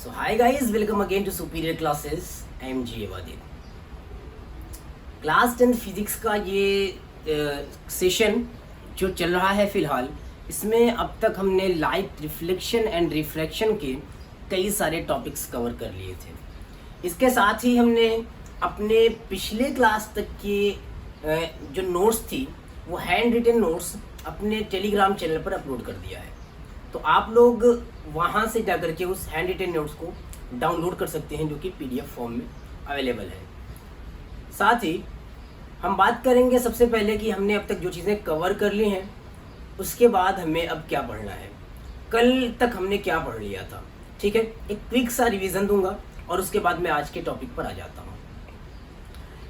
So hi guys, welcome again to Superior Classes. I am G. Wadir. Class 10 physics का ये session जो चल रहा है फिलहाल, इसमें अब तक हमने लाइट रिफ्लेक्शन एंड रिफ्रैक्शन के कई सारे टॉपिक्स कवर कर लिए थे। इसके साथ ही हमने अपने पिछले क्लास तक के जो नोट्स थी वो हैंड रिटन नोट्स अपने टेलीग्राम चैनल पर अपलोड कर दिया है। तो आप लोग वहाँ से जाकर के उस हैंड रिटन नोट्स को डाउनलोड कर सकते हैं जो कि पीडीएफ फॉर्म में अवेलेबल है। साथ ही हम बात करेंगे सबसे पहले कि हमने अब तक जो चीज़ें कवर कर ली हैं उसके बाद हमें अब क्या पढ़ना है, कल तक हमने क्या पढ़ लिया था। ठीक है, एक क्विक सा रिवीजन दूंगा और उसके बाद मैं आज के टॉपिक पर आ जाता हूँ।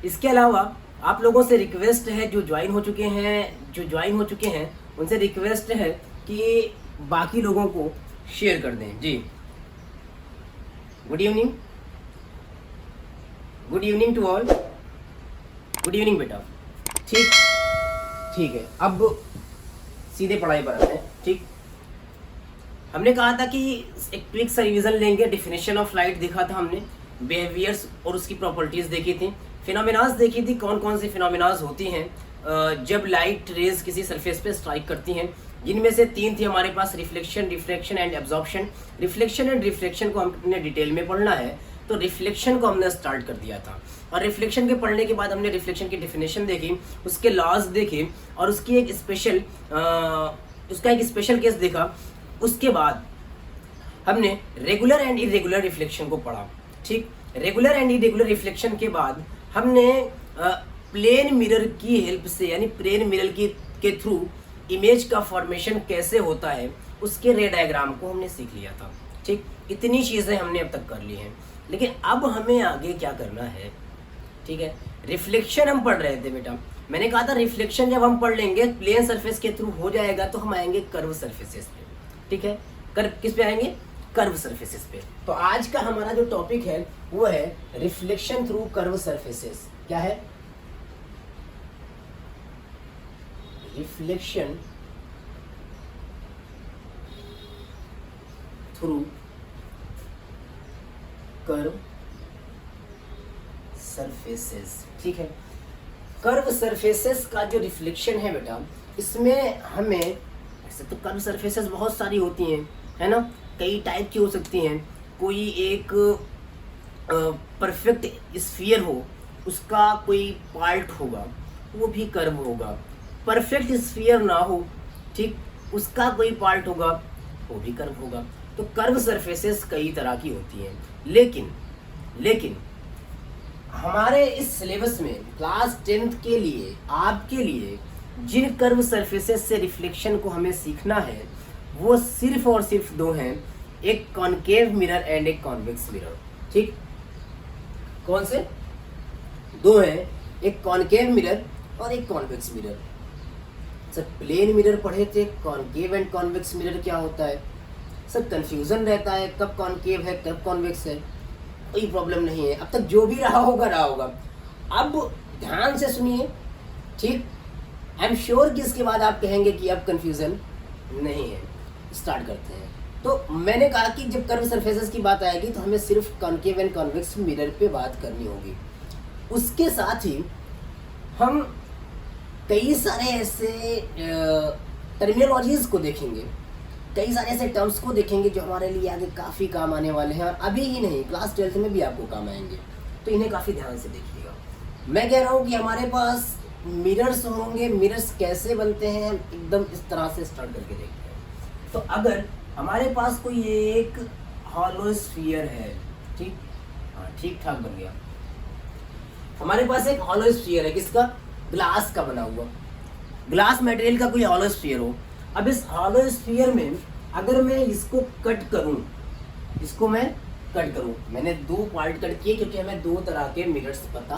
इसके अलावा आप लोगों से रिक्वेस्ट है, जो ज्वाइन हो चुके हैं उनसे रिक्वेस्ट है कि बाकी लोगों को शेयर कर दें। जी, good evening to all. Good evening बेटा। ठीक है, अब सीधे पढ़ाई पर आते हैं। ठीक, हमने कहा था कि एक क्विक सा रिवीजन लेंगे। डेफिनेशन ऑफ लाइट देखा था हमने, बिहेवियर्स और उसकी प्रॉपर्टीज देखी थी, फिनोमेनास देखी थी, कौन कौन सी फिनोमेनास होती हैं जब लाइट रेज किसी सरफेस पे स्ट्राइक करती हैं, जिनमें से 3 थी हमारे पास, reflection, refraction and absorption. Reflection and refraction को हमने डिटेल में पढ़ना है, तो रिफ्लेक्शन को हमने स्टार्ट कर दिया था और रिफ्लेक्शन के पढ़ने के बाद हमने रिफ्लेक्शन की डेफिनेशन देखी, उसके लॉज देखे और उसका एक स्पेशल केस देखा। उसके बाद हमने रेगुलर एंड इरेगुलर रिफ्लेक्शन को पढ़ा। ठीक, रेगुलर एंड इरेगुलर रिफ्लेक्शन के बाद हमने प्लेन मिरर की हेल्प से, यानी प्लेन मिरर के थ्रू इमेज का फॉर्मेशन कैसे होता है उसके रे डायग्राम को हमने सीख लिया था। ठीक, इतनी चीज़ें हमने अब तक कर ली हैं, लेकिन अब हमें आगे क्या करना है। ठीक है, रिफ्लेक्शन हम पढ़ रहे थे बेटा। मैंने कहा था रिफ्लेक्शन जब हम पढ़ लेंगे प्लेन सरफेस के थ्रू हो जाएगा तो हम आएंगे कर्व सरफेसेस पे। ठीक है, कर्व किस पे आएंगे? कर्व सरफेसेस पे। तो आज का हमारा जो टॉपिक है वो है रिफ्लेक्शन थ्रू कर्व सरफेसेस। क्या है? Reflection through curve surfaces. ठीक है, कर्व सरफेसेस का जो रिफ्लेक्शन है बेटा, इसमें हमें ऐसे तो कर्व सरफेसेस बहुत सारी होती हैं, है ना, कई टाइप की हो सकती हैं। कोई एक परफेक्ट स्फीयर हो, उसका कोई पार्ट होगा वो भी कर्व होगा। परफेक्ट स्फीयर ना हो, ठीक, उसका कोई पार्ट होगा वो भी कर्व होगा। तो कर्व सरफेसेस कई तरह की होती हैं, लेकिन हमारे इस सिलेबस में क्लास 10th के लिए, आपके लिए जिन कर्व सरफेसेस से रिफ्लेक्शन को हमें सीखना है वो सिर्फ और सिर्फ 2 हैं, एक कॉनकेव मिरर एंड एक कॉन्वेक्स मिरर। ठीक, कौन से 2 हैं? एक कॉनकेव मिरर और एक convex mirror. Sir plane mirror पढ़े थे, कॉनकेव एंड कॉन्वेक्स मिरर क्या होता है? सर कंफ्यूजन रहता है कब कॉनकेव है कब कॉन्वेक्स है। कोई प्रॉब्लम नहीं है, अब तक जो भी रहा होगा। अब ध्यान से सुनिए। ठीक, आई एम श्योर कि इसके बाद आप कहेंगे कि अब कंफ्यूजन नहीं है। स्टार्ट करते हैं। तो मैंने कहा कि जब कर्व सरफेसेस की बात आएगी तो हमें सिर्फ कॉनकेव एंड कॉन्वेक्स मिरर पे बात करनी होगी। उसके साथ ही हम कई सारे ऐसे टर्मिनोलॉजीज को देखेंगे, कई सारे ऐसे टर्म्स को देखेंगे जो हमारे लिए आगे काफ़ी काम आने वाले हैं और अभी ही नहीं, क्लास 12th में भी आपको काम आएंगे। तो इन्हें काफ़ी ध्यान से देखिएगा। मैं कह रहा हूँ कि हमारे पास मिरर्स होंगे। मिरर्स कैसे बनते हैं एकदम इस तरह से स्टार्ट करके देखते हैं। तो अगर हमारे पास कोई एक हॉलो स्फीयर है, ठीक, हाँ ठीक ठाक बन गया। हमारे पास एक हॉलो स्फीयर है, किसका? ग्लास का बना हुआ, ग्लास मटेरियल का कोई हॉलो स्फीयर हो। अब इस हॉलो स्फीयर में अगर मैं इसको कट करूं, मैंने 2 पार्ट कट किए क्योंकि हमें 2 तरह के मिरर्स पता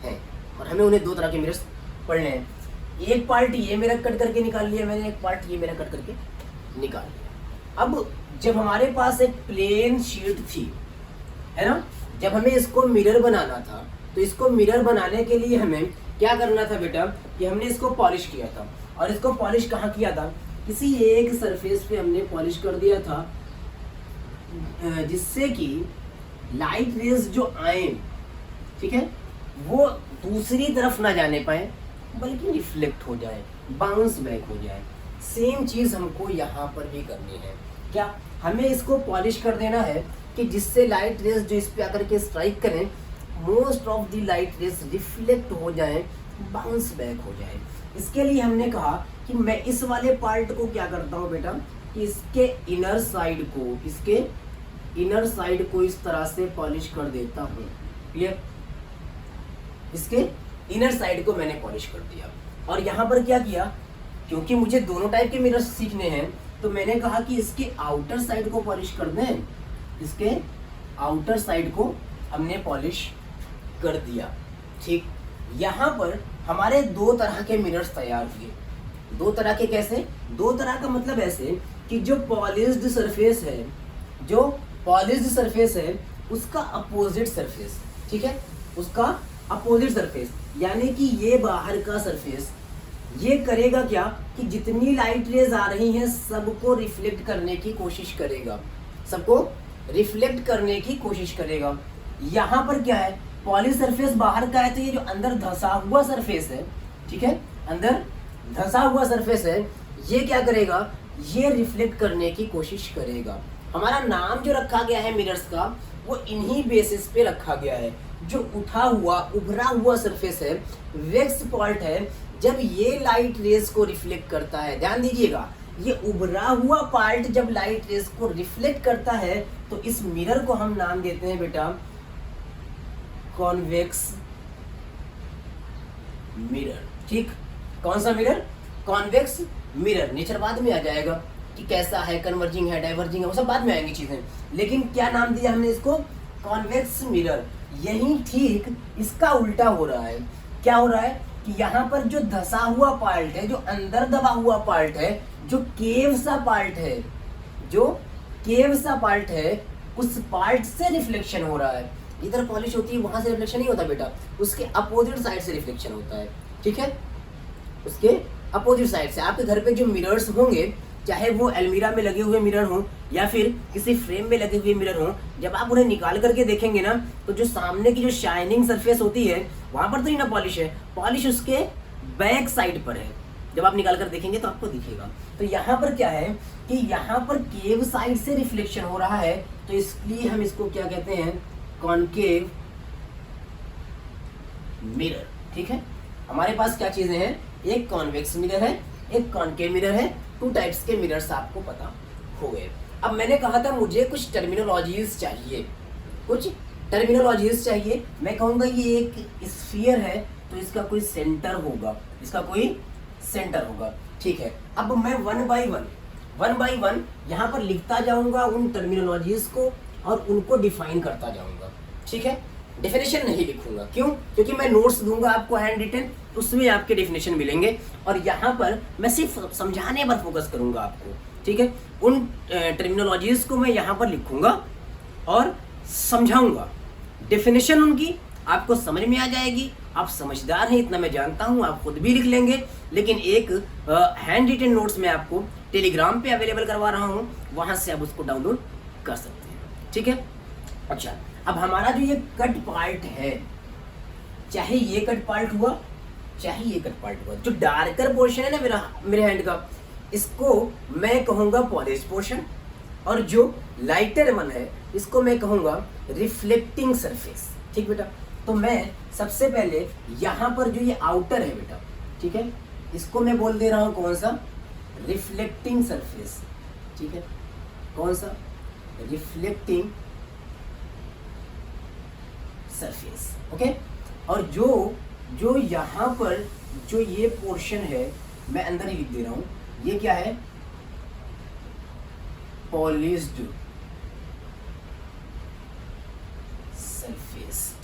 हैं और हमें उन्हें 2 तरह के मिरर्स पढ़ने हैं। एक पार्ट ये मेरा कट करके निकाल लिया मैंने, एक पार्ट ये मेरा कट करके निकाल लिया। अब जब हमारे पास एक प्लेन शीट थी, है ना, जब हमें इसको मिरर बनाना था तो इसको मिरर बनाने के लिए हमें क्या करना था बेटा कि हमने इसको पॉलिश किया था। और इसको पॉलिश कहाँ किया था? किसी एक सरफेस पे हमने पॉलिश कर दिया था। जिससे कि लाइट रेज जो आए, ठीक है, वो दूसरी तरफ ना जाने पाए बल्कि रिफ्लेक्ट हो जाए, बाउंस बैक हो जाए। सेम चीज हमको यहाँ पर भी करनी है। क्या हमें इसको पॉलिश कर देना है कि जिससे लाइट रेज जो इस पे आकर के स्ट्राइक करें, most of the light rays reflect हो जाए, बाउंस बैक हो जाए। इसके लिए हमने कहा कि मैं इस वाले पार्ट को क्या करता हूँ बेटा, कि इसके इनर साइड को इस तरह से पॉलिश कर देता हूँ। क्लियर? इसके इनर साइड को मैंने पॉलिश कर दिया। और यहाँ पर क्या किया, क्योंकि मुझे दोनों टाइप के मिरर्स सीखने हैं, तो मैंने कहा कि इसके आउटर साइड को पॉलिश कर दें। इसके आउटर साइड को हमने पॉलिश कर दिया। ठीक, यहाँ पर हमारे दो तरह के मिरर्स तैयार हुए। दो तरह के कैसे? दो तरह का मतलब ऐसे कि जो पॉलिश्ड सरफेस है उसका अपोजिट सरफेस, ठीक है, उसका अपोजिट सरफेस, यानी कि ये बाहर का सरफेस ये करेगा क्या कि जितनी लाइट रेज आ रही हैं सबको रिफ्लेक्ट करने की कोशिश करेगा, यहाँ पर क्या है, पॉलिश सरफेस बाहर का है, तो ये जो अंदर धंसा हुआ सरफेस है, ठीक है, अंदर धंसा हुआ सरफेस है, ये क्या करेगा, ये रिफ्लेक्ट करने की कोशिश करेगा। हमारा नाम जो रखा गया है मिरर्स का, वो इन्हीं बेसिस पे रखा गया है। जो उभरा हुआ सरफेस है, वेक्स पार्ट है, जब ये लाइट रेज को रिफ्लेक्ट करता है, ध्यान दीजिएगा, ये उभरा हुआ पार्ट जब लाइट रेज को रिफ्लेक्ट करता है तो इस मिरर को हम नाम देते हैं बेटा कॉन्वेक्स मिरर। ठीक, कौन सा मिरर? Convex mirror. नेचर बाद में आ जाएगा कि कैसा है, कन्वर्जिंग है, डाइवर्जिंग है, वो सब बाद में आएंगी चीजें, लेकिन क्या नाम दिया हमने इसको? Convex mirror. यही ठीक इसका उल्टा हो रहा है। क्या हो रहा है कि यहाँ पर जो धसा हुआ पार्ट है, जो अंदर दबा हुआ पार्ट है, जो केव सा पार्ट है, उस पार्ट से रिफ्लेक्शन हो रहा है। इधर पॉलिश होती है, वहां से रिफ्लेक्शन नहीं होता बेटा, उसके अपोजिट साइड से रिफ्लेक्शन होता है। ठीक है, उसके अपोजिट साइड से। आपके घर पे जो मिरर्स होंगे, चाहे वो अलमीरा में लगे हुए मिरर हो या फिर किसी फ्रेम में लगे हुए मिरर हो, जब आप उन्हें निकाल करके देखेंगे ना, तो जो सामने की जो शाइनिंग सरफेस होती है वहां पर तो ही ना पॉलिश है, पॉलिश उसके बैक साइड पर है। जब आप निकाल कर देखेंगे तो आपको दिखेगा। तो यहाँ पर क्या है कि यहाँ पर केव साइड से रिफ्लेक्शन हो रहा है, तो इसलिए हम इसको क्या कहते हैं? Concave mirror. ठीक है, हमारे पास क्या चीजें हैं? एक कॉन्वेक्स मिरर है, एक कॉनकेव मिरर है। टू टाइप्स के मिरर्स आपको पता हो गए। अब मैंने कहा था मुझे कुछ टर्मिनोलॉजीज चाहिए, मैं कहूँगा ये एक स्फीयर है तो इसका कोई सेंटर होगा, ठीक है। अब मैं वन बाय वन यहाँ पर लिखता जाऊंगा उन टर्मिनोलॉजीज को और उनको डिफाइन करता जाऊंगा। ठीक है, डेफिनेशन नहीं लिखूंगा। क्यों? क्योंकि मैं नोट्स दूंगा आपको हैंड रिटन, उसमें आपके डेफिनेशन मिलेंगे और यहाँ पर मैं सिर्फ समझाने पर फोकस करूंगा आपको। ठीक है, उन टर्मिनोलॉजीज को मैं यहाँ पर लिखूंगा और समझाऊंगा। डेफिनेशन उनकी आपको समझ में आ जाएगी। आप समझदार हैं इतना मैं जानता हूँ, आप खुद भी लिख लेंगे। लेकिन एक हैंड रिटन नोट्स मैं आपको टेलीग्राम पे अवेलेबल करवा रहा हूँ, वहां से आप उसको डाउनलोड कर सकते हैं। ठीक है, अच्छा, अब हमारा जो ये कट पार्ट है, चाहे ये कट पार्ट हुआ चाहे ये कट पार्ट हुआ, जो डार्कर पोर्शन है ना मेरे हैंड का, इसको मैं कहूँगा पॉलिश पोर्शन, और जो लाइटर वन है इसको मैं कहूँगा रिफ्लेक्टिंग सरफेस। ठीक बेटा, तो मैं सबसे पहले यहाँ पर जो ये आउटर है बेटा, ठीक है, इसको मैं बोल दे रहा हूँ कौन सा? Reflecting surface. ठीक है, कौन सा? Reflecting surface. ओके, और जो यहाँ पर जो ये पोर्शन है, मैं अंदर ही लिख दे रहा हूँ, ये क्या है? Polished surface.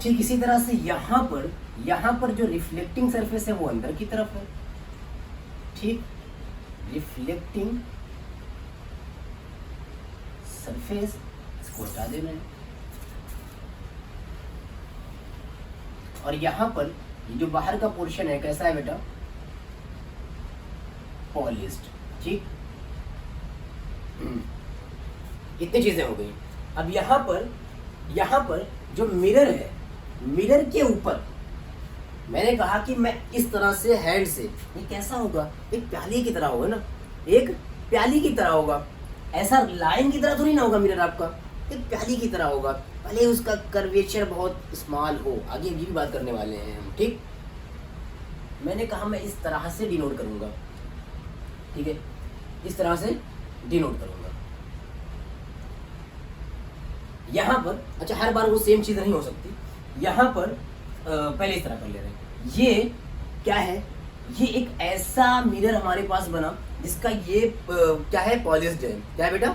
ठीक इसी तरह से यहाँ पर जो रिफ्लेक्टिंग सरफेस है वो अंदर की तरफ है। ठीक, रिफ्लेक्टिंग सरफेस, इसको हटा देना है। और यहाँ पर ये जो बाहर का पोर्शन है कैसा है बेटा? पॉलिश्ड। ठीक, इतनी चीजें हो गई। अब यहाँ पर जो मिरर है, मिरर के ऊपर मैंने कहा कि मैं इस तरह से हैंड से, ये कैसा होगा, एक प्याली की तरह होगा ना, एक प्याली की तरह होगा, ऐसा लाइन की तरह तो नहीं ना होगा मिरर आपका, एक प्याली की तरह होगा, भले उसका कर्वेचर बहुत स्मॉल हो, आगे ये भी बात करने वाले हैं हम, ठीक। मैंने कहा मैं इस तरह से डिनोट करूंगा, ठीक है, इस तरह से डिनोट करूंगा यहां पर। अच्छा, हर बार वो सेम चीज नहीं हो सकती, यहां पर पहले इस तरह कर ले रहे हैं। ये क्या है, ये एक ऐसा मिरर हमारे पास बना जिसका ये क्या है, पॉलिश्ड है। क्या है बेटा,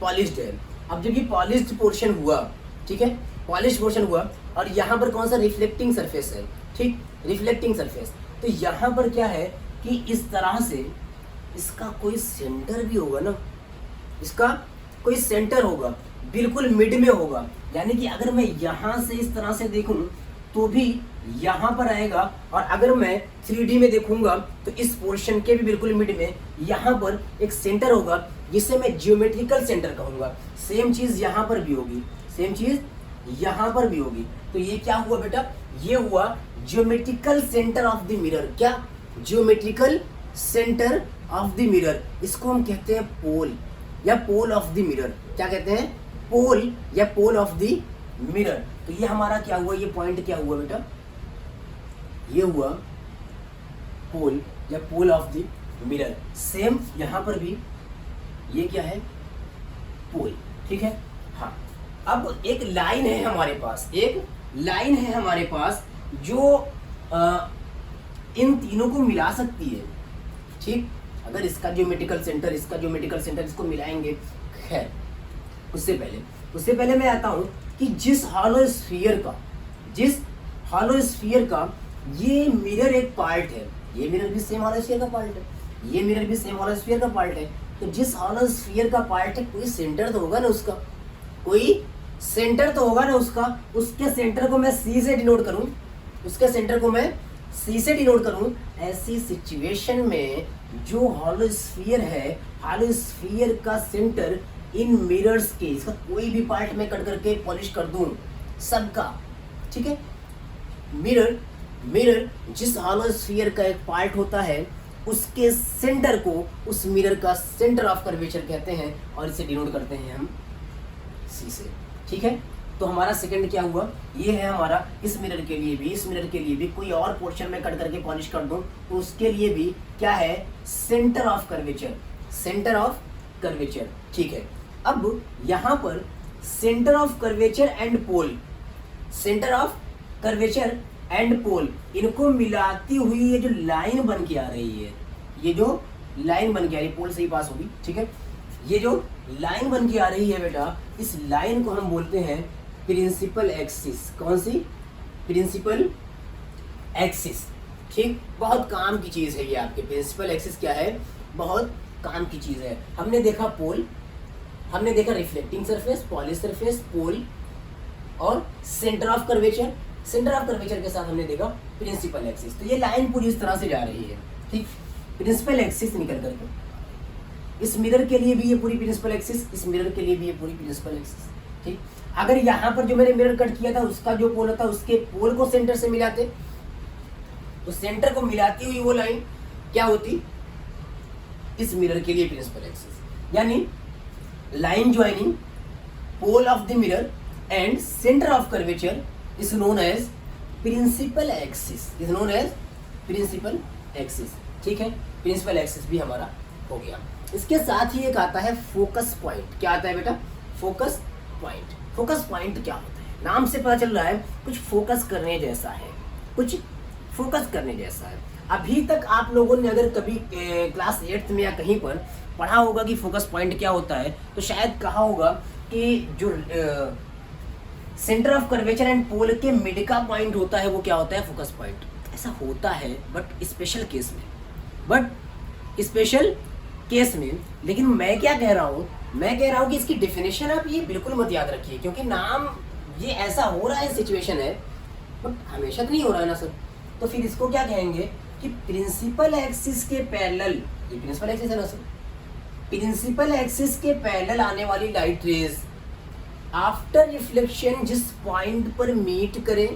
पॉलिश्ड है। अब जब ये पॉलिश्ड पोर्शन हुआ, ठीक है, पॉलिश्ड पोर्शन हुआ, और यहाँ पर कौन सा, रिफ्लेक्टिंग सरफेस है, ठीक, रिफ्लेक्टिंग सरफेस। तो यहाँ पर क्या है कि इस तरह से इसका कोई सेंटर भी होगा ना, इसका कोई सेंटर होगा, बिल्कुल मिड में होगा। यानी कि अगर मैं यहाँ से इस तरह से देखूं तो भी यहाँ पर आएगा, और अगर मैं 3D में देखूंगा तो इस पोर्शन के भी बिल्कुल मिड में यहाँ पर एक सेंटर होगा जिसे मैं जियोमेट्रिकल सेंटर कहूंगा। सेम चीज यहाँ पर भी होगी, सेम चीज यहाँ पर भी होगी। तो ये क्या हुआ बेटा, ये हुआ geometrical centre of the mirror. क्या, geometrical centre of the mirror. इसको हम कहते हैं पोल या पोल ऑफ द मिरर। क्या कहते हैं, पोल या पोल ऑफ द मिरर। तो ये हमारा क्या हुआ, ये पॉइंट क्या हुआ बेटा, ये हुआ पोल या pole of the mirror. Same यहां पर भी ये क्या है, पोल, ठीक है। हाँ, अब एक लाइन है हमारे पास, एक लाइन है हमारे पास जो इन तीनों को मिला सकती है, ठीक। अगर इसका ज्योमेट्रिकल सेंटर, इसका ज्योमेट्रिकल सेंटर, इसको मिलाएंगे। खैर, उससे पहले मैं आता हूं कि जिस हॉलो स्फीयर का ये मिरर एक पार्ट है, ये मिरर भी सेम हॉलो स्फीयर का पार्ट है, ये मिरर भी सेम हॉलो स्फीयर का पार्ट है। तो जिस हॉलो स्फीयर का पार्ट है, कोई सेंटर तो होगा ना उसका, कोई सेंटर तो होगा ना उसका। उसके सेंटर को मैं सी से डिनोट करूं, उसके सेंटर को मैं सी से डिनोट करूं। ऐसी सिचुएशन में जो हॉलो स्फीयर है, हॉलो स्फीयर का सेंटर इन मिरर्स के, इसका कोई भी पार्ट में कट करके पॉलिश कर दूं सबका, ठीक है। मिरर जिस हॉलो स्फीयर का एक पार्ट होता है, उसके सेंटर को उस मिरर का सेंटर ऑफ कर्वेचर कहते हैं, और इसे डिनोट करते हैं हम सी से, ठीक है। तो हमारा सेकंड क्या हुआ, ये है हमारा इस मिरर के लिए भी, इस मिरर के लिए भी कोई और पोर्शन में कट करके पॉलिश कर दूं तो उसके लिए भी क्या है, centre of curvature, centre of curvature, ठीक है। अब यहाँ पर centre of curvature and pole, centre of curvature and pole, इनको मिलाती हुई ये जो लाइन बन के आ रही है, ये जो लाइन बन के आ रही है, पोल से ही पास होगी, ठीक है। ये जो लाइन बन के आ रही है बेटा, इस लाइन को हम बोलते हैं प्रिंसिपल एक्सिस। कौन सी, प्रिंसिपल एक्सिस, ठीक। बहुत काम की चीज है ये आपके, प्रिंसिपल एक्सिस क्या है, बहुत काम की चीज है। हमने देखा पोल, हमने देखा रिफ्लेक्टिंग सरफेस, पॉलिश सरफेस, पोल और centre of curvature. Centre of curvature के साथ हमने देखा प्रिंसिपल एक्सिस। तो ये लाइन पूरी इस तरह से जा रही है, ठीक। प्रिंसिपल एक्सिस निकल करके इस मिरर के लिए भी ये पूरी प्रिंसिपल एक्सिस, इस मिरर के लिए भी ये पूरी प्रिंसिपल एक्सिस, ठीक। अगर यहाँ पर जो मैंने मिरर कट किया था उसका जो पोल था, उसके पोल को सेंटर से मिलाते तो सेंटर को मिलाती हुई वो लाइन क्या होती, इस मिरर के लिए प्रिंसिपल एक्सिस। यानी line joining pole of the mirror and centre of curvature is known as principal axis, is known as principal axis, ठीक है। प्रिंसिपल एक्सिस भी हमारा हो गया। इसके साथ ही एक आता है फोकस पॉइंट। क्या आता है बेटा, फोकस पॉइंट। फोकस पॉइंट क्या होता है, नाम से पता चल रहा है कुछ फोकस करने जैसा है, कुछ फोकस करने जैसा है। अभी तक आप लोगों ने अगर कभी क्लास 8th में या कहीं पर पढ़ा होगा कि फोकस पॉइंट क्या होता है, तो शायद कहा होगा कि जो सेंटर ऑफ कर्वेचर एंड पोल के मिड का पॉइंट होता है वो क्या होता है, फोकस पॉइंट। ऐसा होता है बट स्पेशल केस में, बट स्पेशल केस में। लेकिन मैं क्या कह रहा हूँ, मैं कह रहा हूँ कि इसकी डेफिनेशन आप ये बिल्कुल मत याद रखिए, क्योंकि नाम ये ऐसा हो रहा है, सिचुएशन है, बट हमेशा तो नहीं हो रहा है ना सर। तो फिर इसको क्या कहेंगे कि प्रिंसिपल एक्सिस के पैरेलल, ये प्रिंसिपल एक्सिस है ना सर, प्रिंसिपल एक्सिस के पैरेलल आने वाली लाइट रेज आफ्टर रिफ्लेक्शन जिस पॉइंट पर मीट करें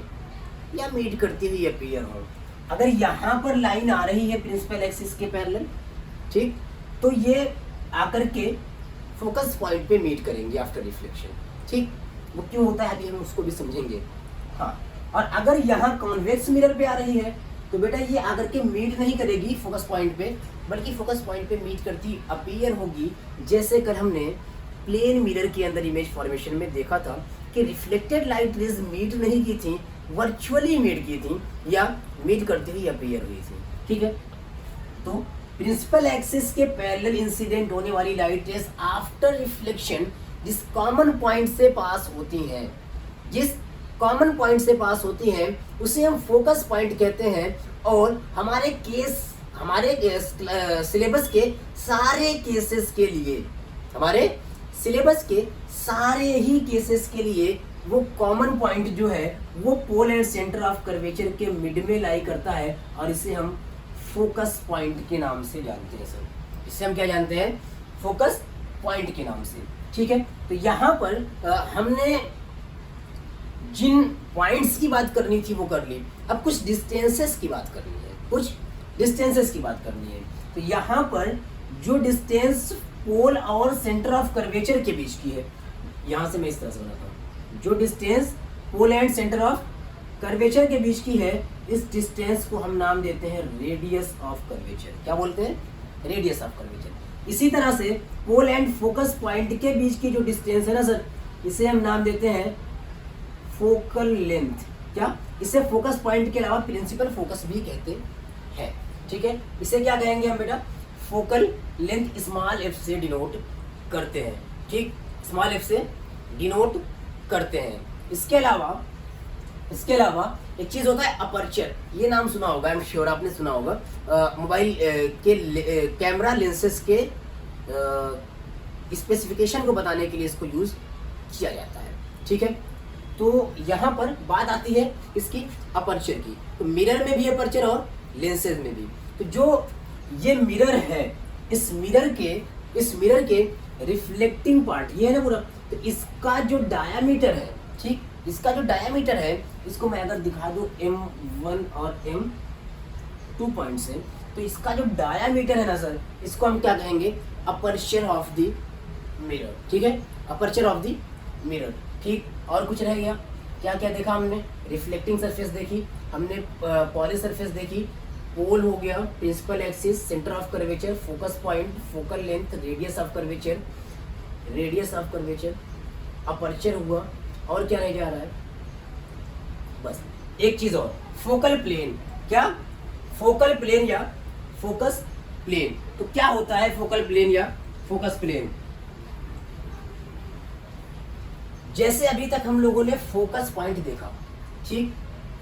या मीट करती हुई अपीयर हो। अगर यहाँ पर लाइन आ रही है प्रिंसिपल एक्सिस के पैरेलल, ठीक, तो ये आकर के फोकस पॉइंट पे मीट करेंगे आफ्टर रिफ्लेक्शन, ठीक। वो क्यों होता है अभी हम उसको भी समझेंगे। हाँ, और अगर यहाँ कॉन्वेक्स मिरर पे आ रही है तो बेटा ये आकर के मीट नहीं करेगी फोकस पॉइंट पे, बल्कि फोकस पॉइंट पे मीट करती अपीयर होगी। जैसे कल हमने प्लेन मिरर के अंदर इमेज फॉर्मेशन में देखा था कि रिफ्लेक्टेड लाइट रेज मीट नहीं की थी, वर्चुअली मीट की थी या मीट करती हुई अपीयर हुई थी, ठीक है। तो प्रिंसिपल एक्सिस के पैरेलल इंसिडेंट होने वाली लाइट रेज आफ्टर रिफ्लेक्शन जिस कॉमन पॉइंट से पास होती हैं, जिस कॉमन पॉइंट से पास होती हैं उसे हम फोकस पॉइंट कहते हैं। और हमारे सिलेबस के सारे केसेस के लिए, हमारे सिलेबस के सारे ही केसेस के लिए वो कॉमन पॉइंट जो है वो pole and centre of curvature के मिड में लाई करता है, और इसे हम फोकस पॉइंट के नाम से जानते हैं सर। इसे हम क्या जानते हैं? फोकस पॉइंट के नाम से, ठीक है। तो यहाँ पर हमने जिन पॉइंट्स की बात करनी थी वो कर ली, अब कुछ डिस्टेंसेस की बात करनी है, कुछ डिस्टेंसेस की बात करनी है। तो यहाँ पर जो डिस्टेंस पोल और सेंटर ऑफ कर्वेचर के बीच की है, यहाँ से मैं इस तरह से बनाता हूँ, जो distance pole and centre of curvature के बीच की है, इस डिस्टेंस को हम नाम देते हैं रेडियस ऑफ कर्वेचर। क्या बोलते हैं? Radius of curvature. इसी तरह से पोल एंड फोकस पॉइंट के बीच की जो डिस्टेंस है ना सर, इसे हम नाम देते हैं फोकल लेंथ। क्या? इसे फोकस पॉइंट के अलावा प्रिंसिपल फोकस भी कहते हैं, ठीक है। इसे क्या कहेंगे हम बेटा? फोकल लेंथ स्मॉल एफ से डिनोट करते हैं, ठीक, स्मॉल एफ से डिनोट करते हैं। इसके अलावा एक चीज होता है अपर्चर, ये नाम सुना होगा, आई एम श्योर आपने सुना होगा। मोबाइल के कैमरा लेंसेज के स्पेसिफिकेशन को बताने के लिए इसको यूज किया जाता है, ठीक है। तो यहाँ पर बात आती है इसकी अपर्चर की, तो मिरर में भी अपर्चर और लेंसेज में भी। तो जो ये मिरर है, इस मिरर के रिफ्लेक्टिंग पार्ट ये है ना पूरा, तो इसका जो डायामीटर है, ठीक, इसका जो डायामीटर है, इसको मैं अगर दिखा दूं M1 और M2 पॉइंट से, तो इसका जो डायामीटर है ना सर, इसको हम क्या कहेंगे? अपर्चर ऑफ द मिरर, ठीक है, अपर्चर ऑफ द मिरर, ठीक। और कुछ रह गया? क्या क्या देखा हमने? रिफ्लेक्टिंग सरफेस देखी हमने, पॉली सरफेस देखी, पोल हो गया, principal axis, centre of curvature, focus point, focal length, radius of curvature, aperture हुआ, और क्या रह जा रहा है? बस एक चीज और, फोकल प्लेन। क्या? फोकल प्लेन या फोकस प्लेन। तो क्या होता है फोकल प्लेन या फोकस प्लेन? जैसे अभी तक हम लोगों ने फोकस पॉइंट देखा, ठीक,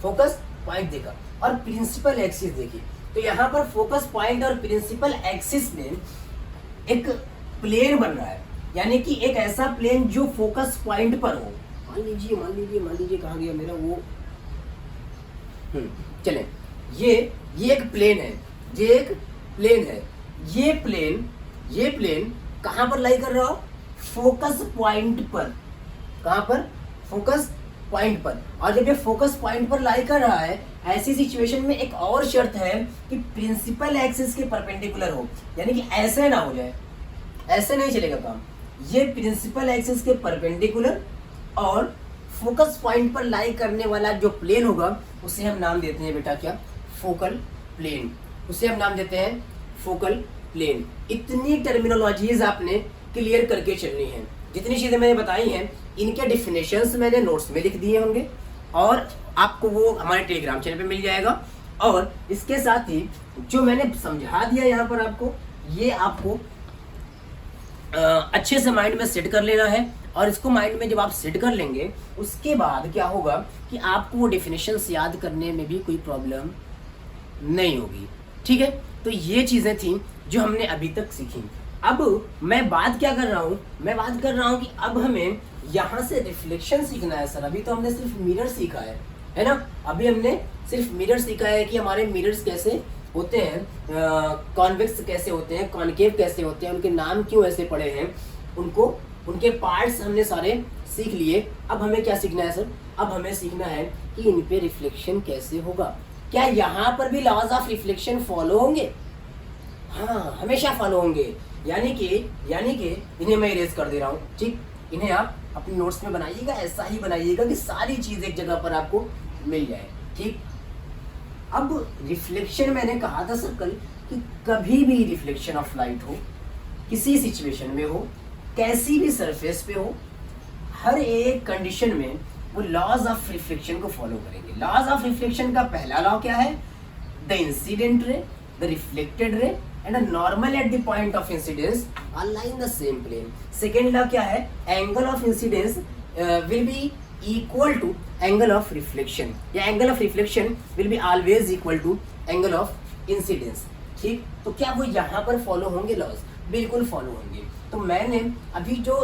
फोकस पॉइंट देखा और प्रिंसिपल एक्सिस देखी, तो यहाँ पर फोकस पॉइंट और प्रिंसिपल एक्सिस में एक प्लेन बन रहा है, यानी कि एक ऐसा प्लेन जो फोकस पॉइंट पर हो। मान लीजिए कहाँ गया मेरा वो, चले, ये एक प्लेन है, ये प्लेन कहाँ पर लाई कर रहा हो? फोकस पॉइंट पर। कहाँ पर? फोकस पॉइंट पर। और जब ये फोकस पॉइंट पर लाई कर रहा है, ऐसी सिचुएशन में एक और शर्त है कि प्रिंसिपल एक्सिस के परपेंडिकुलर हो, यानी कि ऐसे ना हो जाए, ऐसे नहीं चलेगा काम। ये प्रिंसिपल एक्सिस के परपेंडिकुलर और फोकस पॉइंट पर लाई करने वाला जो प्लेन होगा, उसे हम नाम देते हैं बेटा क्या? Focal plane. उसे हम नाम देते हैं फोकल प्लेन। इतनी टर्मिनोलॉजीज आपने क्लियर करके चलनी है। जितनी चीजें मैंने बताई हैं, इनके डिफिनेशंस मैंने नोट्स में लिख दिए होंगे, और आपको वो हमारे टेलीग्राम चैनल पे मिल जाएगा। और इसके साथ ही जो मैंने समझा दिया यहाँ पर आपको, ये आपको अच्छे से माइंड में सेट कर लेना है। और इसको माइंड में जब आप सेट कर लेंगे, उसके बाद क्या होगा कि आपको वो डेफिनेशंस याद करने में भी कोई प्रॉब्लम नहीं होगी, ठीक है। तो ये चीज़ें थी जो हमने अभी तक सीखी। अब मैं बात क्या कर रहा हूँ? मैं बात कर रहा हूँ कि अब हमें यहाँ से रिफ्लेक्शन सीखना है सर। अभी तो हमने सिर्फ मिरर सीखा है ना? अभी हमने सिर्फ मिरर सीखा है कि हमारे मिरर्स कैसे होते हैं, कॉन्वेक्स कैसे होते हैं, कॉनकेव कैसे होते हैं, उनके नाम क्यों ऐसे पड़े हैं, उनको उनके पार्ट्स हमने सारे सीख लिए। अब हमें क्या सीखना है सर? अब हमें सीखना है कि इन पे रिफ्लेक्शन कैसे होगा। क्या यहाँ पर भी लॉज ऑफ रिफ्लेक्शन फॉलो होंगे? हाँ, हमेशा फॉलो होंगे। यानी कि इन्हें मैं इरेज कर दे रहा हूँ, ठीक। इन्हें आप अपने नोट्स में बनाइएगा, ऐसा ही बनाइएगा कि सारी चीज एक जगह पर आपको मिल जाए, ठीक। अब रिफ्लेक्शन मैंने कहा था सर कल कि कभी भी रिफ्लेक्शन ऑफ लाइट हो, किसी सिचुएशन में हो, कैसी भी सरफेस पे हो, हर एक कंडीशन में वो लॉज ऑफ रिफ्लेक्शन को फॉलो करेंगे। लॉज ऑफ रिफ्लेक्शन का पहला लॉ क्या है? The incident ray, the reflected ray and a normal at the point of incidence are lie in the same plane. Second law क्या है? Angle of incidence will be equal to angle of reflection, या angle of reflection will be always equal to angle of incidence, ठीक। तो क्या वो यहाँ पर follow होंगे लॉज? बिल्कुल फॉलो होंगे। तो मैंने अभी जो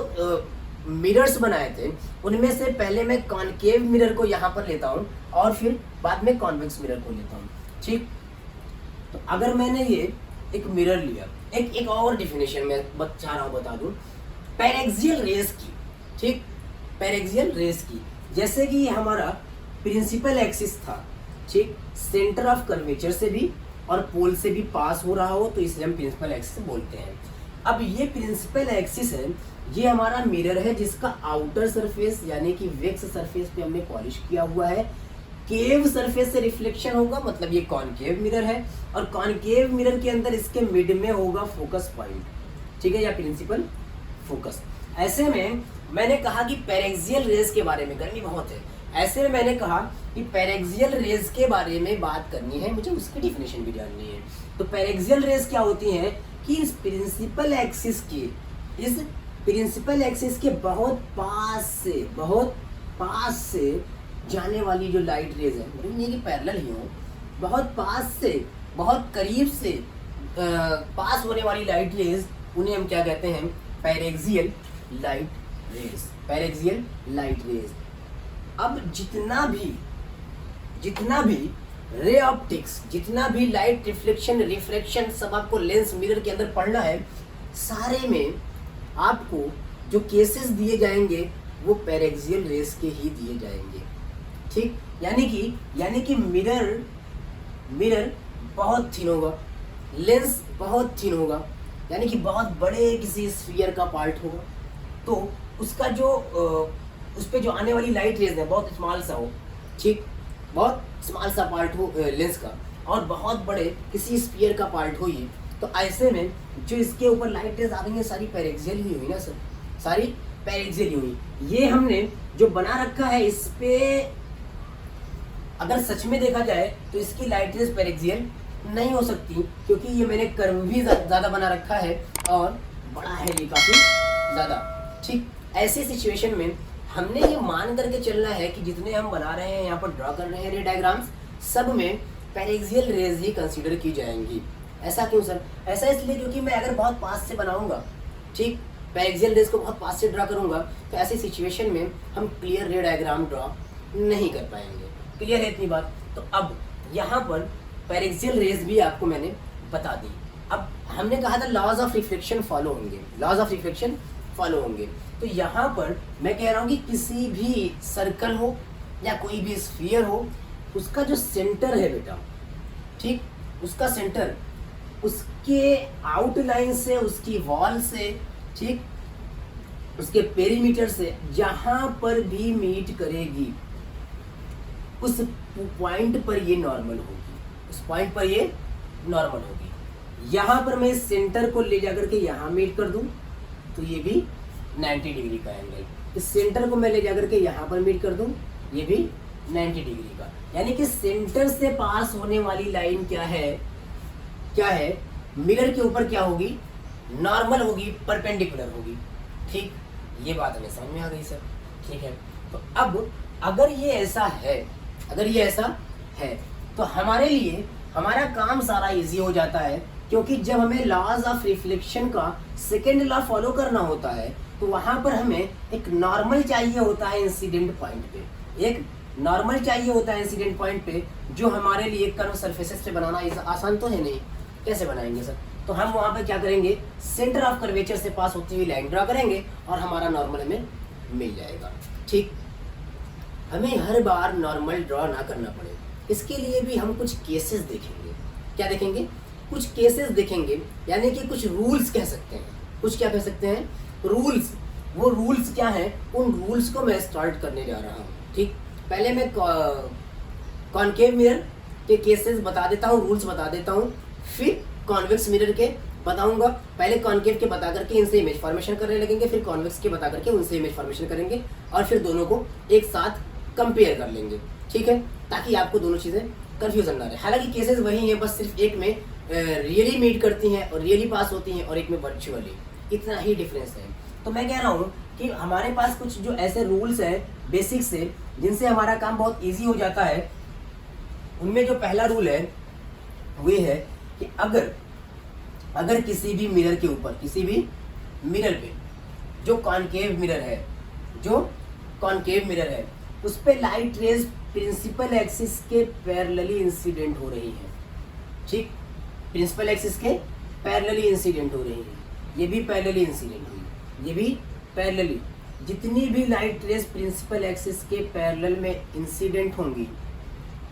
मिरर्स बनाए थे उनमें से पहले मैं कॉनकेव मिरर को यहाँ पर लेता हूँ और फिर बाद में कॉन्वेक्स मिरर को लेता हूँ, ठीक। तो अगर मैंने ये एक मिरर लिया, एक और डिफिनेशन में चाह रहा हूँ बता दूं, पैरेक्सियल रेस की, ठीक, पैरेक्सियल रेस की। जैसे कि हमारा प्रिंसिपल एक्सिस था, ठीक, सेंटर ऑफ कर्वेचर से भी और पोल से भी पास हो रहा हो तो इसे हम प्रिंसिपल एक्सिस बोलते हैं। अब ये प्रिंसिपल एक्सिस है, ये हमारा मिरर है जिसका आउटर सरफेस यानी कि वेक्स सरफेस पे हमने पॉलिश किया हुआ है। केव सरफेस से रिफ्लेक्शन होगा, मतलब ये कॉनकेव मिरर है, और कॉनकेव मिरर के अंदर इसके मिड में होगा फोकस पॉइंट, ठीक है, या प्रिंसिपल फोकस। ऐसे में मैंने कहा कि पैरेक्सियल रेस के बारे में, गर्मी बहुत है, ऐसे में मैंने कहा कि पैरेक्सियल रेस के बारे में बात करनी है, मुझे उसकी डिफिनेशन भी जाननी है। तो पैरेक्सियल रेस क्या होती है कि इस प्रिंसिपल एक्सिस के बहुत पास से जाने वाली जो लाइट रेज है, मतलब ये कि पैरेलल ही हो, बहुत पास से, बहुत करीब से पास होने वाली लाइट रेज, उन्हें हम क्या कहते हैं? Paraxial light rays, paraxial light rays. अब जितना भी रे ऑप्टिक्स, जितना भी लाइट रिफ्लेक्शन सब आपको लेंस मिरर के अंदर पढ़ना है, सारे में आपको जो केसेस दिए जाएंगे वो पैरेक्सियल रेस के ही दिए जाएंगे, ठीक। यानी कि मिरर बहुत थिन होगा, लेंस बहुत थिन होगा, यानी कि बहुत बड़े किसी स्फीयर का पार्ट होगा, तो उसका जो उस पे जो आने वाली लाइट रेज है बहुत स्मॉल सा हो, ठीक, बहुत स्मॉल सा पार्ट हो लेंस का, और बहुत बड़े किसी स्फीयर का पार्ट हो ये, तो ऐसे में जो इसके ऊपर लाइट रेज आ रही है सारी पैरेक्सियल ही हुई ना सर, सारी पैरेक्सियल ही हुई। ये हमने जो बना रखा है इस पे अगर सच में देखा जाए तो इसकी लाइट रेज पैरेक्सियल नहीं हो सकती, क्योंकि ये मैंने कर्व भी ज़्यादा बना रखा है और बड़ा है ये काफ़ी ज़्यादा, ठीक। ऐसी सिचुएशन में हमने ये मान करके चलना है कि जितने हम बना रहे हैं, यहाँ पर ड्रॉ कर रहे हैं रे डायग्राम्स, सब में पैरेक्सियल रेज ही कंसीडर की जाएंगी। ऐसा क्यों सर? ऐसा इसलिए क्योंकि मैं अगर बहुत पास से बनाऊंगा, ठीक, पैरेक्सियल रेज को बहुत पास से ड्रॉ करूंगा, तो ऐसी सिचुएशन में हम क्लियर रे डायग्राम ड्रॉ नहीं कर पाएंगे। क्लियर है इतनी बात? तो अब यहाँ पर पैरेक्सियल रेज भी आपको मैंने बता दी। अब हमने कहा था लॉज ऑफ रिफ्लेक्शन फॉलो होंगे, लॉज ऑफ रिफ्लेक्शन फॉलो होंगे। तो यहाँ पर मैं कह रहा हूँ कि किसी भी सर्कल हो या कोई भी स्फीयर हो, उसका जो सेंटर है बेटा, ठीक, उसका सेंटर उसके आउटलाइन से, उसकी वॉल से, ठीक, उसके पेरीमीटर से जहाँ पर भी मीट करेगी उस पॉइंट पर ये नॉर्मल होगी, उस पॉइंट पर ये नॉर्मल होगी। यहाँ पर मैं इस सेंटर को ले जाकर के यहाँ मीट कर दूँ तो ये भी 90 डिग्री का एंगल, इस सेंटर को मैं ले जाकर के यहाँ पर मीट कर दूँ, ये भी 90 डिग्री का। यानी कि सेंटर से पास होने वाली लाइन क्या है, मिरर के ऊपर क्या होगी, नॉर्मल होगी, परपेंडिकुलर होगी, ठीक। ये बात हमें समझ में आ गई सर, ठीक है। तो अब अगर ये ऐसा है तो हमारे लिए हमारा काम सारा इजी हो जाता है, क्योंकि जब हमें लॉज ऑफ रिफ्लेक्शन का सेकेंड लॉ फॉलो करना होता है तो वहां पर हमें एक नॉर्मल चाहिए होता है इंसिडेंट पॉइंट पे, एक नॉर्मल चाहिए होता है इंसिडेंट पॉइंट पे, जो हमारे लिए कर्व सरफेसेस पे बनाना आसान तो है नहीं, कैसे बनाएंगे सर? तो हम वहाँ पे क्या करेंगे, सेंटर ऑफ कर्वेचर से पास होती हुई लाइन ड्रा करेंगे और हमारा नॉर्मल हमें मिल जाएगा। ठीक, हमें हर बार नॉर्मल ड्रॉ ना करना पड़े, इसके लिए भी हम कुछ केसेस देखेंगे। क्या देखेंगे? कुछ केसेस देखेंगे, यानी कि कुछ रूल्स कह सकते हैं। कुछ क्या कह सकते हैं? रूल्स। वो रूल्स क्या हैं, उन रूल्स को मैं स्टार्ट करने जा रहा हूँ। ठीक, पहले मैं कॉनकेव मिरर के केसेस बता देता हूँ, रूल्स बता देता हूँ, फिर कॉन्वेक्स मिरर के बताऊंगा। पहले कॉनकेव के बता करके इनसे इमेज फॉर्मेशन करने लगेंगे, फिर कॉन्वेक्स के बता करके उनसे इमेज फॉर्मेशन करेंगे, और फिर दोनों को एक साथ कंपेयर कर लेंगे। ठीक है, ताकि आपको दोनों चीज़ें कंफ्यूजन ना रहे। हालांकि केसेस वही हैं, बस सिर्फ एक में रियली मीट करती हैं और रियली पास होती हैं, और एक में वर्चुअली, इतना ही डिफरेंस है। तो मैं कह रहा हूँ कि हमारे पास कुछ जो ऐसे रूल्स हैं बेसिक से, जिनसे हमारा काम बहुत ईजी हो जाता है। उनमें जो पहला रूल है वो ये है कि अगर किसी भी मिरर के ऊपर, किसी भी मिरर पे जो कॉनकेव मिरर है उस पे लाइट रेज प्रिंसिपल एक्सिस के पैरेलली इंसिडेंट हो रही है। ठीक, प्रिंसिपल एक्सिस के पैरेलली इंसिडेंट हो रही है, ये भी पैरेलली इंसिडेंट हुई, ये भी पैरेलली। जितनी भी लाइट रेज प्रिंसिपल एक्सिस के पैरेलल में इंसिडेंट होंगी,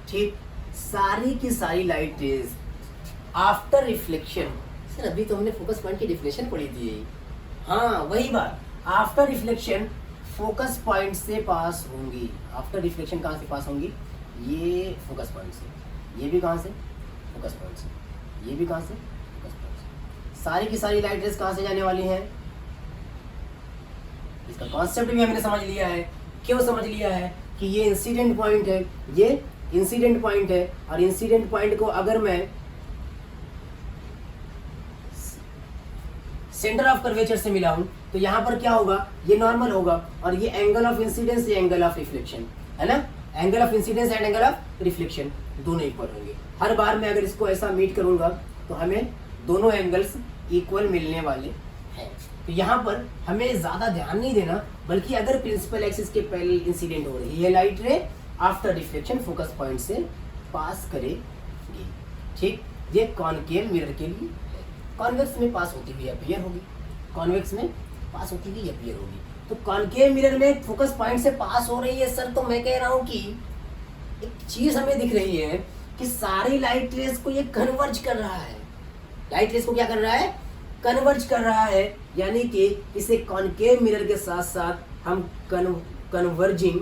ठीक, सारी की सारी light rays after reflection, sir अभी तो हमने फोकस पॉइंट की डेफिनेशन पढ़ी थी। हाँ वही बात, आफ्टर रिफ्लेक्शन फोकस पॉइंट से पास होंगी। आफ्टर रिफ्लेक्शन कहाँ से पास होंगी? ये फोकस पॉइंट से, ये भी कहाँ से? फोकस पॉइंट से, ये भी कहाँ से? फोकस पॉइंट से। सारी की सारी लाइट रेज कहाँ से जाने वाली हैं? इसका कॉन्सेप्ट भी हमने समझ लिया है। क्यों समझ लिया है? कि ये इंसिडेंट पॉइंट है, ये इंसिडेंट पॉइंट है, और इंसिडेंट पॉइंट को अगर मैं सेंटर ऑफ कर्वेचर से मिलाऊं तो यहाँ पर क्या होगा? ये नॉर्मल होगा, और ये एंगल ऑफ इंसिडेंस, ये एंगल ऑफ रिफ्लेक्शन है ना। Angle of incidence and angle of reflection दोनों इक्वल होंगे। हर बार मैं अगर इसको ऐसा मीट करूंगा तो हमें दोनों एंगल्स इक्वल मिलने वाले हैं। तो यहाँ पर हमें ज़्यादा ध्यान नहीं देना, बल्कि अगर प्रिंसिपल एक्सिस के पैरेलल इंसिडेंट हो रही है लाइट रे, आफ्टर रिफ्लेक्शन फोकस पॉइंट से पास करेगी। ठीक, ये कॉनकेव मिरर के लिए। कॉन्वेक्स में पास होती हुई अपीयर होगी, कॉन्वेक्स में पास होती हुई अपीयर होगी। तो कॉनकेव मिरर में फोकस पॉइंट से पास हो रही है सर, तो मैं कह रहा हूँ कि एक चीज हमें दिख रही है कि सारी लाइट रेज को ये कन्वर्ज कर रहा है। लाइट रेज को क्या कर रहा है? कन्वर्ज कर रहा है, यानी कि इसे कॉनकेव मिरर के साथ साथ हम कन्वर्जिंग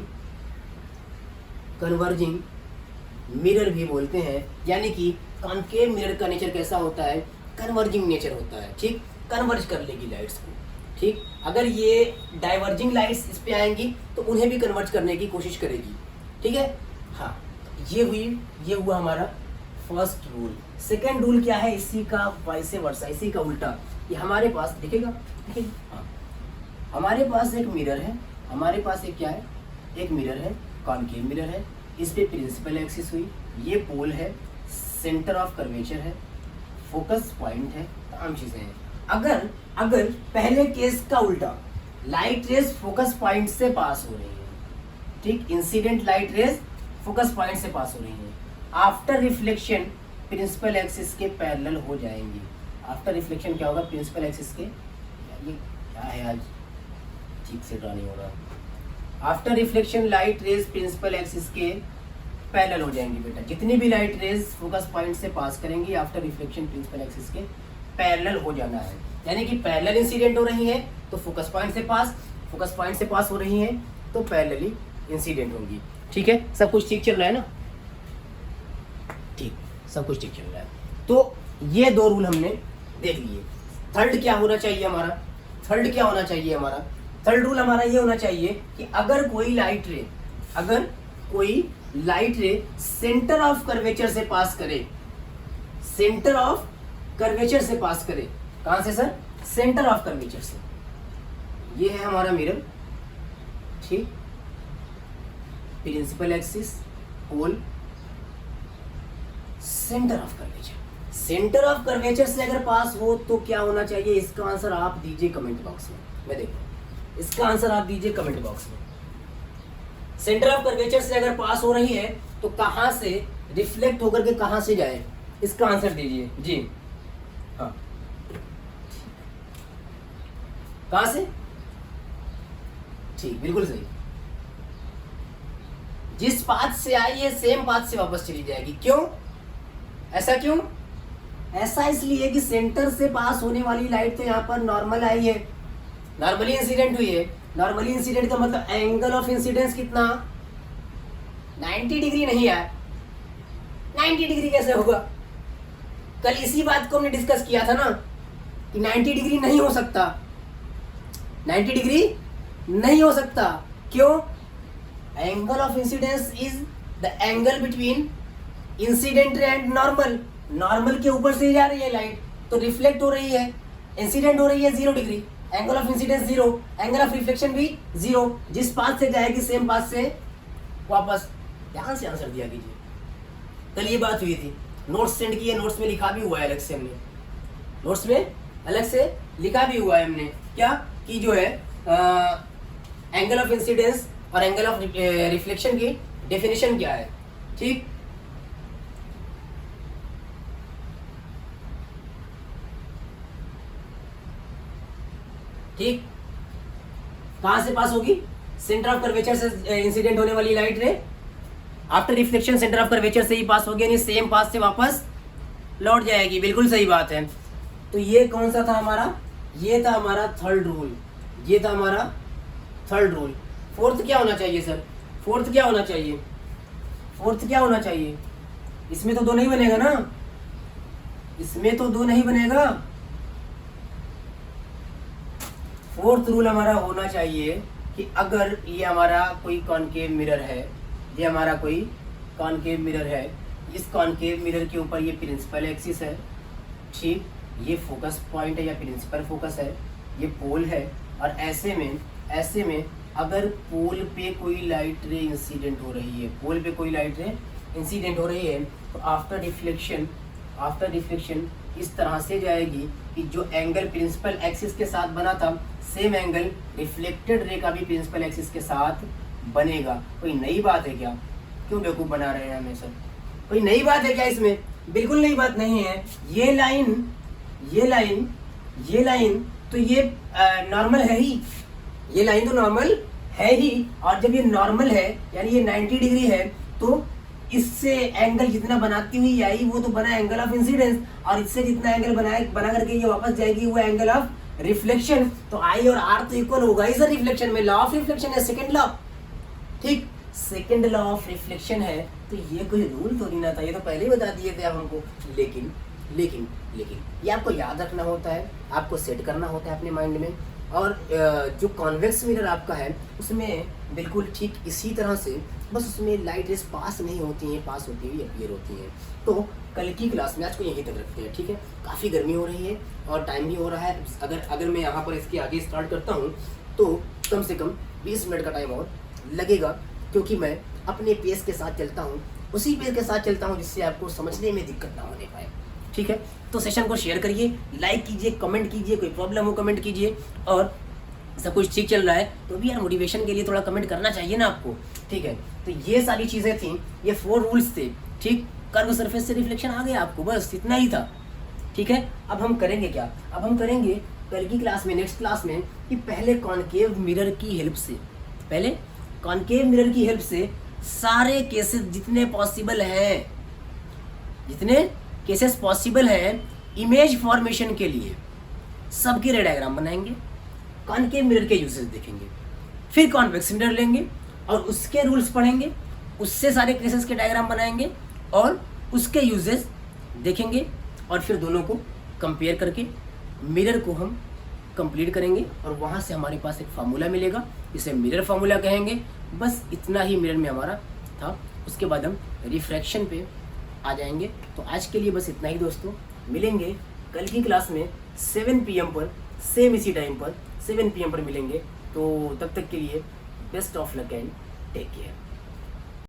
मिरर भी बोलते हैं। यानी कि कॉनकेव मिरर का नेचर कैसा होता है? कन्वर्जिंग नेचर होता है। ठीक, कन्वर्ज कर लेगी लाइट्स को। ठीक, अगर ये डाइवर्जिंग लाइट्स इस पे आएंगी तो उन्हें भी कन्वर्ज करने की कोशिश करेगी। ठीक है, हाँ, ये हुआ हमारा फर्स्ट रूल। सेकंड रूल क्या है? इसी का वाइस वर्सा, इसी का उल्टा। ये हमारे पास दिखेगा, हाँ, हमारे पास एक मिरर है, हमारे पास एक क्या है? एक मिरर है, कॉनकेव मिरर है, इस पे प्रिंसिपल एक्सिस हुई, ये पोल है, सेंटर ऑफ कर्वेचर है, फोकस पॉइंट है, तमाम चीजें हैं। अगर पहले केस का उल्टा, लाइट रेज फोकस पॉइंट से पास हो रही है, ठीक, incident light rays focus point से पास हो रही है, आफ्टर रिफ्लेक्शन प्रिंसिपल एक्सिस के पैरेलल हो जाएंगी। आफ्टर रिफ्लेक्शन क्या होगा? प्रिंसिपल एक्सिस के, ये क्या है आज ठीक से ड्रा नहीं हो रहा। After reflection light rays principal axis के पैरेलल हो जाएंगी बेटा। जितनी भी लाइट रेज फोकस पॉइंट से पास करेंगी, आफ्टर रिफ्लेक्शन प्रिंसिपल एक्सिस के पैरेलल हो जाना है। यानी कि पैरेलल इंसिडेंट हो रही है तो फोकस पॉइंट से पास हो रही है तो पैरेलली इंसिडेंट होंगी। ठीक है, सब कुछ ठीक चल रहा है ना? ठीक, सब कुछ ठीक चल रहा है। तो ये दो रूल हमने देख लिए। थर्ड क्या होना चाहिए हमारा? थर्ड रूल हमारा ये होना चाहिए कि अगर कोई लाइट रे सेंटर ऑफ कर्वेचर से पास करे, कहां से सर? सेंटर ऑफ कर्वेचर से। ये है हमारा मिरर, ठीक, principal axis, pole, centre of curvature से अगर पास हो तो क्या होना चाहिए? इसका आंसर आप दीजिए कमेंट बॉक्स में। मैं देखो, इसका आंसर आप दीजिए कमेंट बॉक्स में। सेंटर ऑफ कर्वेचर से अगर पास हो रही है तो कहां से रिफ्लेक्ट होकर के कहां से जाए, इसका आंसर दीजिए जी। हाँ, कहां से? ठीक, बिल्कुल सही। जिस पाथ से आई है सेम पाथ से वापस चली जाएगी। क्यों? ऐसा क्यों? ऐसा इसलिए कि सेंटर से पास होने वाली लाइट तो यहाँ पर नॉर्मल आई है, नॉर्मली इंसिडेंट हुई है। नॉर्मली इंसिडेंट का मतलब एंगल ऑफ इंसिडेंस कितना? 90 डिग्री नहीं है। 90 डिग्री कैसे होगा? कल इसी बात को हमने डिस्कस किया था ना कि 90 डिग्री नहीं हो सकता, 90 डिग्री नहीं हो सकता। क्यों? Angle of incidence is the angle between incident and normal. Normal के ऊपर से जा रही है लाइट तो रिफ्लेक्ट हो रही है, इंसिडेंट हो रही है 0 degree, angle of incidence 0, angle of reflection भी 0। जिस पाथ से जाएगी सेम पाथ से वापस। ध्यान से आंसर दिया कीजिए। कल ये बात हुई थी, नोट्स सेंड किए, नोट्स में लिखा भी हुआ है अलग से, हमने नोट्स में अलग से लिखा भी हुआ है हमने क्या कि जो है एंगल ऑफ इंसिडेंस और एंगल ऑफ रिफ्लेक्शन की डेफिनेशन क्या है। ठीक, ठीक, कहां से पास होगी? सेंटर ऑफ कर्वेचर से इंसिडेंट होने वाली लाइट रे after reflection centre of curvature से ही पास होगी, यानी सेम पाथ से वापस लौट जाएगी। बिल्कुल सही बात है। तो ये कौन सा था हमारा? ये था हमारा थर्ड रूल, ये था हमारा थर्ड रूल। फोर्थ क्या होना चाहिए सर? फोर्थ क्या होना चाहिए? फोर्थ क्या होना चाहिए? इसमें तो 2 नहीं बनेगा ना, इसमें तो 2 नहीं बनेगा। फोर्थ रूल हमारा होना चाहिए कि अगर ये हमारा कोई कॉनकेव मिरर है, ये हमारा कोई कॉनकेव मिरर है, इस कॉनकेव मिरर के ऊपर ये प्रिंसिपल एक्सिस है, ठीक, ये फोकस पॉइंट है या प्रिंसिपल फोकस है, ये पोल है, और ऐसे में अगर पोल पे कोई लाइट रे इंसिडेंट हो रही है, पोल पे कोई लाइट रे इंसिडेंट हो रही है, तो आफ्टर रिफ्लेक्शन इस तरह से जाएगी कि जो एंगल प्रिंसिपल एक्सिस के साथ बना था सेम एंगल रिफ्लेक्टेड रे का भी प्रिंसिपल एक्सिस के साथ बनेगा। कोई नई बात है क्या? क्यों बेवकूफ बना रहे हैं हमेशा? कोई नई बात है क्या इसमें? बिल्कुल नई बात नहीं है। ये लाइन तो ये नॉर्मल है ही, ये लाइन तो नॉर्मल है ही, और जब ये नॉर्मल है यानी ये 90 डिग्री है, तो इससे एंगल जितना बनाती हुई आई वो तो बना एंगल ऑफ इंसिडेंस, और इससे जितना एंगल बना करके ये वापस जाएगी वो एंगल ऑफ रिफ्लेक्शन। तो आई और आर तो इक्वल होगा इस रिफ्लेक्शन में। लॉ ऑफ रिफ्लेक्शन है सेकंड लॉ, ठीक, सेकंड लॉ ऑफ रिफ्लेक्शन है। तो ये कोई रूल तो नहीं ना था, ये तो पहले ही बता दिए थे आप हमको। लेकिन ये आपको याद रखना होता है, आपको सेट करना होता है अपने माइंड में। और जो कॉन्वेक्स मिरर आपका है उसमें बिल्कुल ठीक इसी तरह से, बस उसमें लाइट रेस पास नहीं होती हैं, पास होती हुई अपीयर होती हैं। तो कल की क्लास में आज को यहीं तक रखते हैं, ठीक है। काफ़ी गर्मी हो रही है और टाइम भी हो रहा है। अगर मैं यहाँ पर इसके आगे स्टार्ट करता हूँ तो कम से कम 20 मिनट का टाइम और लगेगा, क्योंकि मैं अपने पेस के साथ चलता हूँ, उसी पेस के साथ चलता हूँ जिससे आपको समझने में दिक्कत ना होने पाए, ठीक है। तो सेशन को शेयर करिए, लाइक कीजिए, कमेंट कीजिए, कोई प्रॉब्लम हो कमेंट कीजिए, और सब कुछ ठीक चल रहा है तो भी यार मोटिवेशन के लिए थोड़ा कमेंट करना चाहिए ना आपको, ठीक है। तो ये सारी चीज़ें थी, ये 4 रूल्स थे, ठीक। कर्व सरफेस से रिफ्लेक्शन आ गया आपको, बस इतना ही था, ठीक है। अब हम करेंगे क्या? अब हम करेंगे कल की क्लास में, नेक्स्ट क्लास में, कि पहले कॉनकेव मिरर की हेल्प से सारे केसेस जितने केसेस पॉसिबल हैं इमेज फॉर्मेशन के लिए सबके रे डायग्राम बनाएंगे, कॉनकेव मिरर के यूजेस देखेंगे, फिर कॉन्वेक्स मिरर लेंगे और उसके रूल्स पढ़ेंगे, उससे सारे केसेस के डायग्राम बनाएंगे और उसके यूजेस देखेंगे, और फिर दोनों को कंपेयर करके मिरर को हम कंप्लीट करेंगे, और वहाँ से हमारे पास एक फार्मूला मिलेगा, इसे मिरर फार्मूला कहेंगे। बस इतना ही मिरर में हमारा था। उसके बाद हम रिफ्रैक्शन पे आ जाएंगे। तो आज के लिए बस इतना ही दोस्तों, मिलेंगे कल की क्लास में 7 PM पर, सेम इसी टाइम पर 7 PM पर मिलेंगे। तो तब तक के लिए best of luck and take care.